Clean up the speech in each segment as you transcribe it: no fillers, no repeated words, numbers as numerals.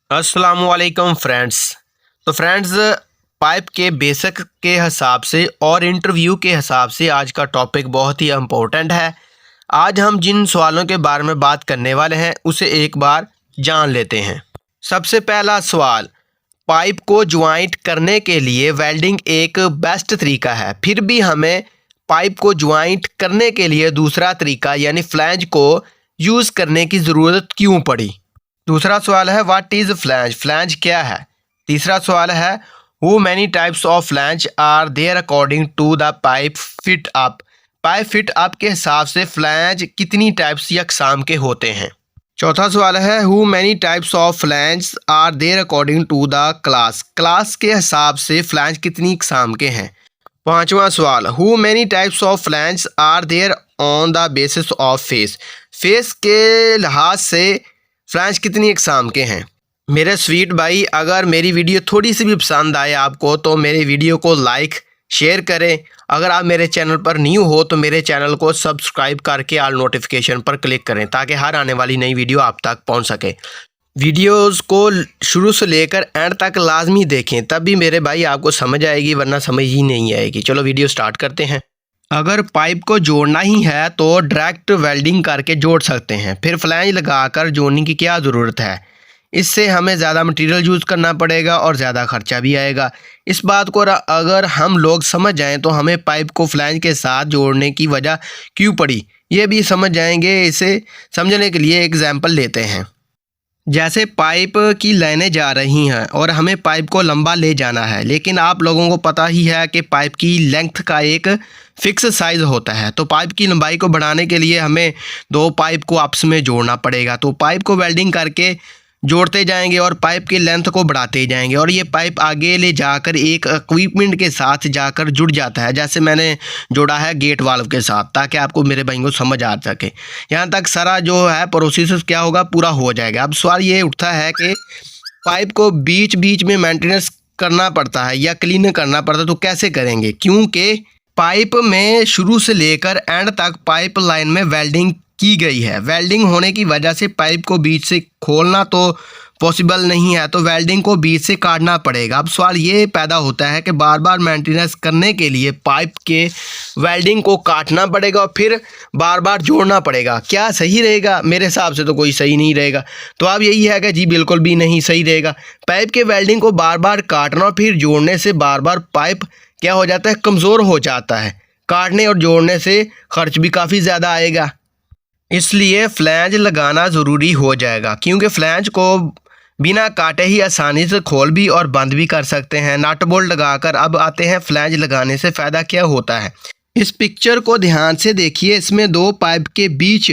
अस्सलामुअलैकुम फ्रेंड्स। तो friends, pipe के बेसिक के हिसाब से और इंटरव्यू के हिसाब से आज का टॉपिक बहुत ही इम्पोर्टेंट है। आज हम जिन सवालों के बारे में बात करने वाले हैं उसे एक बार जान लेते हैं। सबसे पहला सवाल, पाइप को ज्वाइंट करने के लिए वेल्डिंग एक बेस्ट तरीका है, फिर भी हमें पाइप को ज्वाइंट करने के लिए दूसरा तरीका यानी फ्लैंज को यूज़ करने की ज़रूरत क्यों पड़ी। दूसरा सवाल है व्हाट इज़ फ्लैंज, फ्लैंज क्या है। तीसरा सवाल है how many types of flange are there according to the pipe fit up, pipe fit up के हिसाब से फ्लैंज कितनी टाइप्स या अक़साम के होते हैं। चौथा सवाल है how many types of flange are there according to the class, class के हिसाब से फ्लैंज कितनी अक़साम के हैं। पांचवा सवाल how many types of flange are there on the basis of face, face के लिहाज से फ्लैंज कितनी अक़साम के हैं। मेरे स्वीट भाई, अगर मेरी वीडियो थोड़ी सी भी पसंद आए आपको तो मेरे वीडियो को लाइक शेयर करें। अगर आप मेरे चैनल पर न्यू हो तो मेरे चैनल को सब्सक्राइब करके ऑल नोटिफिकेशन पर क्लिक करें ताकि हर आने वाली नई वीडियो आप तक पहुंच सके। वीडियोस को शुरू से लेकर एंड तक लाजमी देखें, तभी मेरे भाई आपको समझ आएगी, वरना समझ ही नहीं आएगी। चलो वीडियो स्टार्ट करते हैं। अगर पाइप को जोड़ना ही है तो डायरेक्ट वेल्डिंग करके जोड़ सकते हैं, फिर फ्लैंज लगाकर जोड़ने की क्या ज़रूरत है। इससे हमें ज़्यादा मटेरियल यूज़ करना पड़ेगा और ज़्यादा खर्चा भी आएगा। इस बात को अगर हम लोग समझ जाएं तो हमें पाइप को फ्लैंज के साथ जोड़ने की वजह क्यों पड़ी ये भी समझ जाएंगे। इसे समझने के लिए एग्जाम्पल लेते हैं। जैसे पाइप की लाइनें जा रही हैं और हमें पाइप को लंबा ले जाना है, लेकिन आप लोगों को पता ही है कि पाइप की लेंथ का एक फ़िक्स साइज़ होता है। तो पाइप की लंबाई को बढ़ाने के लिए हमें दो पाइप को आपस में जोड़ना पड़ेगा। तो पाइप को वेल्डिंग करके जोड़ते जाएंगे और पाइप की लेंथ को बढ़ाते जाएंगे और ये पाइप आगे ले जाकर एक इक्विपमेंट के साथ जाकर जुड़ जाता है, जैसे मैंने जोड़ा है गेट वाल्व के साथ, ताकि आपको मेरे भाई को समझ आ सके। यहाँ तक सारा जो है प्रोसेस क्या होगा, पूरा हो जाएगा। अब सवाल ये उठता है कि पाइप को बीच बीच में मेंटेनेंस करना पड़ता है या क्लीन करना पड़ता है, तो कैसे करेंगे, क्योंकि पाइप में शुरू से लेकर एंड तक पाइप लाइन में वेल्डिंग की गई है। वेल्डिंग होने की वजह से पाइप को बीच से खोलना तो पॉसिबल नहीं है, तो वेल्डिंग को बीच से काटना पड़ेगा। अब सवाल ये पैदा होता है कि बार बार मेंटेनेंस करने के लिए पाइप के वेल्डिंग को काटना पड़ेगा और फिर बार बार जोड़ना पड़ेगा। क्या सही रहेगा? मेरे हिसाब से तो कोई सही नहीं रहेगा। तो अब यही है कि जी बिल्कुल भी नहीं सही रहेगा। पाइप के वेल्डिंग को बार बार काटना और फिर जोड़ने से बार बार पाइप क्या हो जाता है, कमज़ोर हो जाता है। काटने और जोड़ने से खर्च भी काफ़ी ज़्यादा आएगा, इसलिए फ्लैंज लगाना ज़रूरी हो जाएगा, क्योंकि फ्लैंज को बिना काटे ही आसानी से खोल भी और बंद भी कर सकते हैं नट बोल्ट लगाकर। अब आते हैं फ्लैंज लगाने से फ़ायदा क्या होता है। इस पिक्चर को ध्यान से देखिए, इसमें दो पाइप के बीच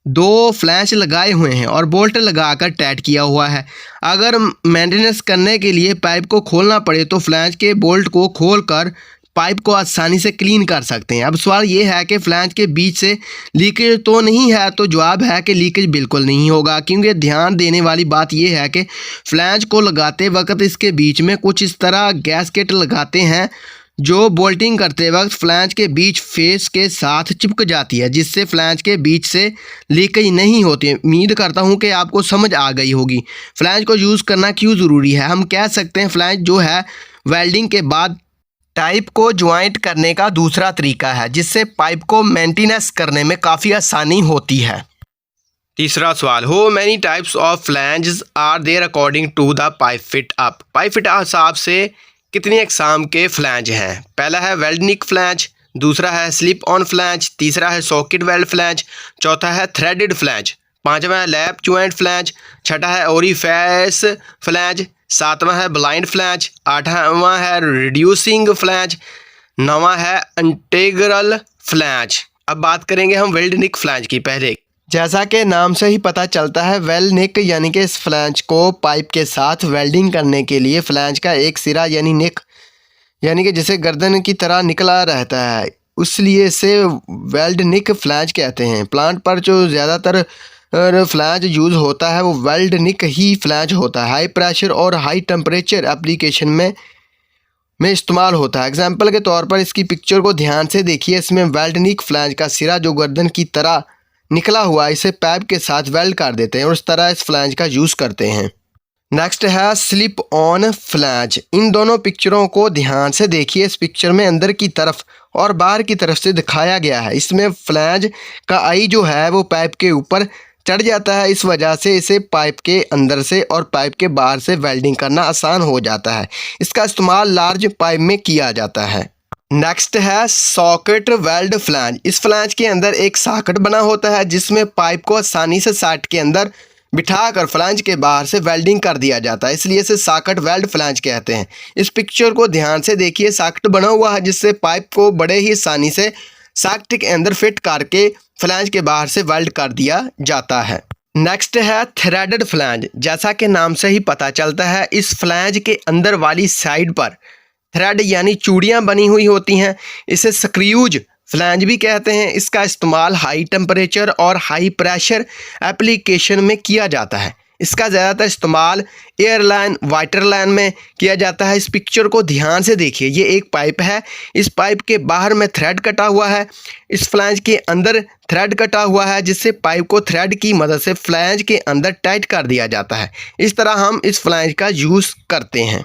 दो फ्लैंज लगाए हुए हैं और बोल्ट लगाकर टाइट किया हुआ है। अगर मेंटेनेंस करने के लिए पाइप को खोलना पड़े तो फ्लैंज के बोल्ट को खोलकर पाइप को आसानी से क्लीन कर सकते हैं। अब सवाल ये है कि फ्लैंज के बीच से लीकेज तो नहीं है, तो जवाब है कि लीकेज बिल्कुल नहीं होगा, क्योंकि ध्यान देने वाली बात यह है कि फ्लैंज को लगाते वक्त इसके बीच में कुछ इस तरह गैसकेट लगाते हैं जो बोल्टिंग करते वक्त फ्लैंज के बीच फेस के साथ चिपक जाती है, जिससे फ्लैंज के बीच से लीकेज नहीं होती। उम्मीद करता हूं कि आपको समझ आ गई होगी। फ्लैंज को यूज़ करना क्यों ज़रूरी है। हम कह सकते हैं फ्लैंज जो है वेल्डिंग के बाद टाइप को ज्वाइंट करने का दूसरा तरीका है, जिससे पाइप को मेंटेनेंस करने में काफ़ी आसानी होती है। तीसरा सवाल how many types of flanges are there according to the pipe fit up, pipe fit हिसाब से कितनी अक़साम के फ्लैंज हैं। पहला है वेल्डनिक फ्लैंज, दूसरा है स्लिप ऑन फ्लैंज, तीसरा है सॉकेट वेल्ड फ्लैंज, चौथा है थ्रेडेड फ्लैंज, पाँचवा है लैप ज्वाइंट फ्लैंज, छठा है ओरीफेस फ्लैंज, सातवां है ब्लाइंड फ्लैंज, आठवां है रिड्यूसिंग फ्लैंज, नौवां है इंटीग्रल फ्लैंज। अब बात करेंगे हम वेल्डनिक फ्लैंज की। पहले जैसा कि नाम से ही पता चलता है, वेल्डनिक यानी कि इस फ्लैंज को पाइप के साथ वेल्डिंग करने के लिए फ्लैंज का एक सिरा यानी निक यानी कि जिसे गर्दन की तरह निकला रहता है, इसलिए इसे वेल्डनिक फ्लैंज कहते हैं। प्लांट पर जो ज़्यादातर फ्लैंज यूज़ होता है वो वेल्डनिक ही फ्लैंज होता है। हाई प्रेशर और हाई टेम्परेचर एप्लीकेशन में इस्तेमाल होता है। एग्जाम्पल के तौर पर इसकी पिक्चर को ध्यान से देखिए। इसमें वेल्डनिक फ्लैंज का सिरा जो गर्दन की तरह निकला हुआ, इसे पाइप के साथ वेल्ड कर देते हैं और इस तरह इस फ्लैंज का यूज़ करते हैं। नेक्स्ट है स्लिप ऑन फ्लैंज। इन दोनों पिक्चरों को ध्यान से देखिए। इस पिक्चर में अंदर की तरफ और बाहर की तरफ से दिखाया गया है। इसमें फ्लैंज का आई जो है वो पाइप के ऊपर चढ़ जाता है। इस वजह से इसे पाइप के अंदर से और पाइप के बाहर से वेल्डिंग करना आसान हो जाता है। इसका इस्तेमाल लार्ज पाइप में किया जाता है। नेक्स्ट है सॉकेट वेल्ड फ्लैंज। इस फ्लैंज के अंदर एक सॉकेट बना होता है जिसमें पाइप को आसानी से सॉकेट के अंदर बिठाकर फ्लैंज के बाहर से वेल्डिंग कर दिया जाता है, इसलिए इसे सॉकेट वेल्ड फ्लैंज कहते हैं। इस पिक्चर को ध्यान से देखिए। सॉकेट बना हुआ है जिससे पाइप को बड़े ही आसानी से सॉकेट के अंदर फिट करके फ्लैंज के बाहर से वेल्ड कर दिया जाता है। नेक्स्ट है थ्रेडेड फ्लैंज। जैसा कि नाम से ही पता चलता है, इस फ्लैंज के अंदर वाली साइड पर थ्रेड यानी चूड़ियाँ बनी हुई होती हैं। इसे स्क्रूज फ्लैंज भी कहते हैं। इसका इस्तेमाल हाई टेम्परेचर और हाई प्रेशर एप्लीकेशन में किया जाता है। इसका ज़्यादातर इस्तेमाल एयरलाइन वाटर लाइन में किया जाता है। इस पिक्चर को ध्यान से देखिए। ये एक पाइप है। इस पाइप के बाहर में थ्रेड कटा हुआ है। इस फ्लैंज के अंदर थ्रेड कटा हुआ है जिससे पाइप को थ्रेड की मदद से फ्लैंज के अंदर टाइट कर दिया जाता है। इस तरह हम इस फ्लैंज का यूज़ करते हैं।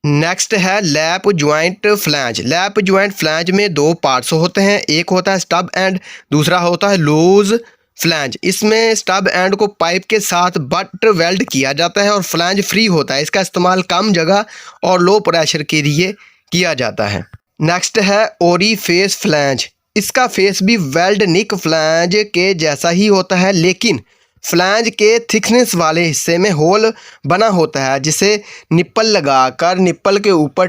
नेक्स्ट है lap joint flange. Lap joint flange में दो पार्ट्स होते हैं। एक होता है स्टब एंड, दूसरा होता है लूज फ्लैंज। इसमें स्टब एंड को पाइप के साथ बट वेल्ड किया जाता है और फ्लैंज फ्री होता है। इसका इस्तेमाल कम जगह और लो प्रेशर के लिए किया जाता है। नेक्स्ट है ओरी फेस फ्लैंज। इसका फेस भी वेल्ड निक फ्लैंज के जैसा ही होता है, लेकिन फ्लैंज के थिकनेस वाले हिस्से में होल बना होता है जिसे निप्पल लगाकर निप्पल के ऊपर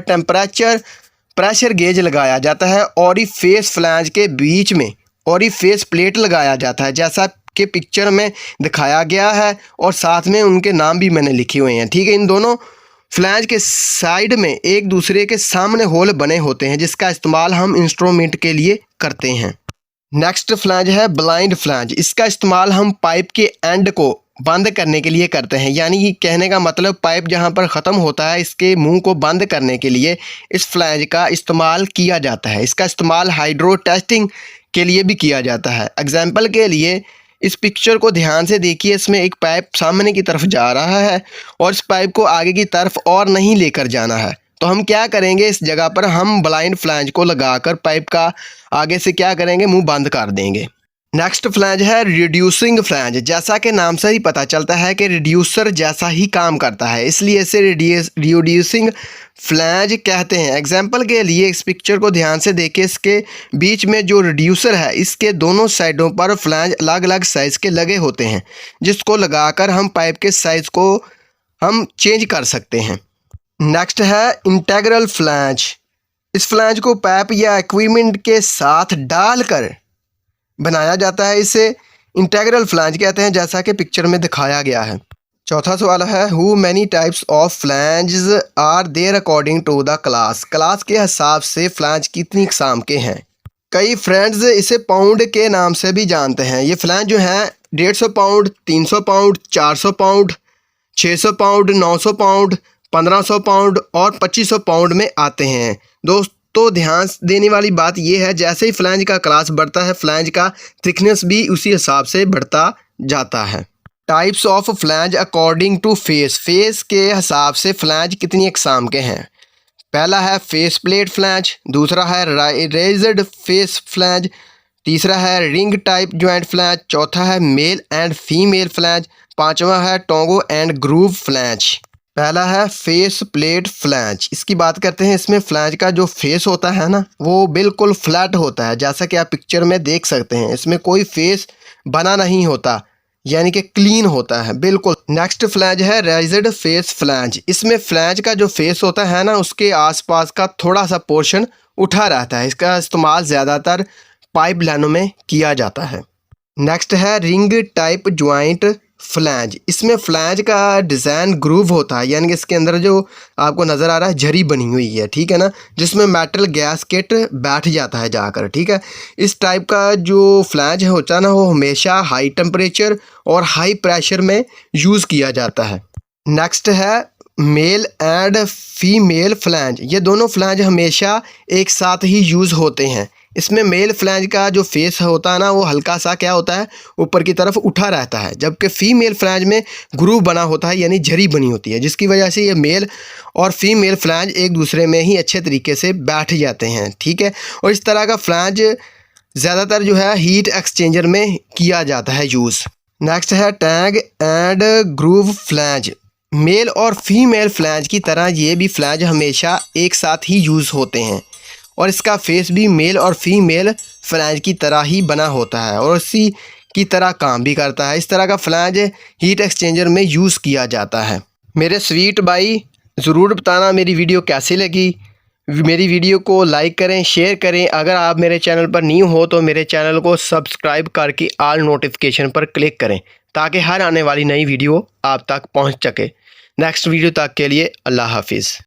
प्रेशर गेज लगाया जाता है। और फेस फ्लैंज के बीच में और फेस प्लेट लगाया जाता है जैसा कि पिक्चर में दिखाया गया है, और साथ में उनके नाम भी मैंने लिखे हुए हैं। ठीक है, इन दोनों फ्लैंज के साइड में एक दूसरे के सामने होल बने होते हैं जिसका इस्तेमाल हम इंस्ट्रूमेंट के लिए करते हैं। नेक्स्ट फ्लैंज है ब्लाइंड फ्लैंज। इसका इस्तेमाल हम पाइप के एंड को बंद करने के लिए करते हैं, यानी कि कहने का मतलब पाइप जहां पर ख़त्म होता है इसके मुंह को बंद करने के लिए इस फ्लैंज का इस्तेमाल किया जाता है। इसका इस्तेमाल हाइड्रो टेस्टिंग के लिए भी किया जाता है। एग्जाम्पल के लिए इस पिक्चर को ध्यान से देखिए। इसमें एक पाइप सामने की तरफ जा रहा है और इस पाइप को आगे की तरफ और नहीं लेकर जाना है, तो हम क्या करेंगे, इस जगह पर हम ब्लाइंड फ्लैंज को लगाकर पाइप का आगे से क्या करेंगे, मुंह बंद कर देंगे। नेक्स्ट फ्लैंज है रिड्यूसिंग फ्लैंज। जैसा कि नाम से ही पता चलता है कि रिड्यूसर जैसा ही काम करता है, इसलिए इसे रिड्यूसिंग फ्लैंज कहते हैं। एग्जाम्पल के लिए इस पिक्चर को ध्यान से देखिए। इसके बीच में जो रिड्यूसर है इसके दोनों साइडों पर फ्लैंज अलग अलग साइज़ के लगे होते हैं जिसको लगाकर हम पाइप के साइज़ को हम चेंज कर सकते हैं। नेक्स्ट है इंटेग्रल फ्लैंज। इस फ्लैंज को पाइप या इक्विपमेंट के साथ डालकर बनाया जाता है। इसे इंटेग्रल फ्लैंज कहते हैं जैसा कि पिक्चर में दिखाया गया है। चौथा सवाल है how many types of flanges are there according to the class. Class के हिसाब से फ्लैंज कितनी इकसाम के हैं। कई फ्रेंड्स इसे पाउंड के नाम से भी जानते हैं। ये फ्लैंज जो है 150 pound, 300 pound, 400 pound, 600 pound, 900 pound, 1500 pound और 2500 पाउंड में आते हैं। दोस्तों ध्यान देने वाली बात यह है, जैसे ही फ्लैंज का क्लास बढ़ता है फ्लैंज का थिकनेस भी उसी हिसाब से बढ़ता जाता है। Types of flange according to face. Face के हिसाब से फ्लैंज कितनी इकसाम के हैं। पहला है फेस प्लेट फ्लैंज, दूसरा है रेज्ड फेस फ्लैंज, तीसरा है रिंग टाइप ज्वाइंट फ्लैंज, चौथा है मेल एंड फीमेल फ्लैंज, पांचवा है टोंगो एंड ग्रूव फ्लैंज। पहला है फेस प्लेट फ्लैंज। इसकी बात करते हैं। इसमें फ्लैंज का जो फेस होता है ना वो बिल्कुल फ्लैट होता है, जैसा कि आप पिक्चर में देख सकते हैं। इसमें कोई फेस बना नहीं होता, यानी कि क्लीन होता है बिल्कुल। नेक्स्ट फ्लैंज है रेज्ड फेस फ्लैंज। इसमें फ्लैंज का जो फेस होता है ना उसके आसपास का थोड़ा सा पोर्शन उठा रहता है। इसका इस्तेमाल ज़्यादातर पाइप लाइनों में किया जाता है। नेक्स्ट है रिंग टाइप ज्वाइंट फ्लैंज। इसमें फ्लैंज का डिज़ाइन ग्रूव होता है, यानी कि इसके अंदर जो आपको नज़र आ रहा है झरी बनी हुई है, ठीक है ना, जिसमें मेटल गैसकेट बैठ जाता है जाकर। ठीक है, इस टाइप का जो फ्लैंज होता है ना वो हमेशा हाई टेम्परेचर और हाई प्रेशर में यूज़ किया जाता है। नेक्स्ट है मेल एंड फीमेल फ्लैंज। ये दोनों फ्लैंज हमेशा एक साथ ही यूज़ होते हैं। इसमें मेल फ्लैंज का जो फेस होता है ना, वो हल्का सा क्या होता है, ऊपर की तरफ उठा रहता है, जबकि फीमेल फ्लैंज में ग्रूव बना होता है, यानी झरी बनी होती है, जिसकी वजह से ये मेल और फीमेल फ्लैंज एक दूसरे में ही अच्छे तरीके से बैठ जाते हैं। ठीक है, और इस तरह का फ्लैंज ज़्यादातर जो है हीट एक्सचेंजर में किया जाता है यूज़। नेक्स्ट है tag and groove flange. Male और फीमेल फ्लैंज की तरह ये भी फ्लैंज हमेशा एक साथ ही यूज़ होते हैं और इसका फेस भी मेल और फीमेल फ्लैंज की तरह ही बना होता है और उसी की तरह काम भी करता है। इस तरह का फ्लैंज हीट एक्सचेंजर में यूज़ किया जाता है। मेरे स्वीट भाई, ज़रूर बताना मेरी वीडियो कैसी लगी। मेरी वीडियो को लाइक करें, शेयर करें। अगर आप मेरे चैनल पर न्यू हो तो मेरे चैनल को सब्सक्राइब करके ऑल नोटिफिकेशन पर क्लिक करें ताकि हर आने वाली नई वीडियो आप तक पहुंच सके। नेक्स्ट वीडियो तक के लिए अल्लाह हाफिज़।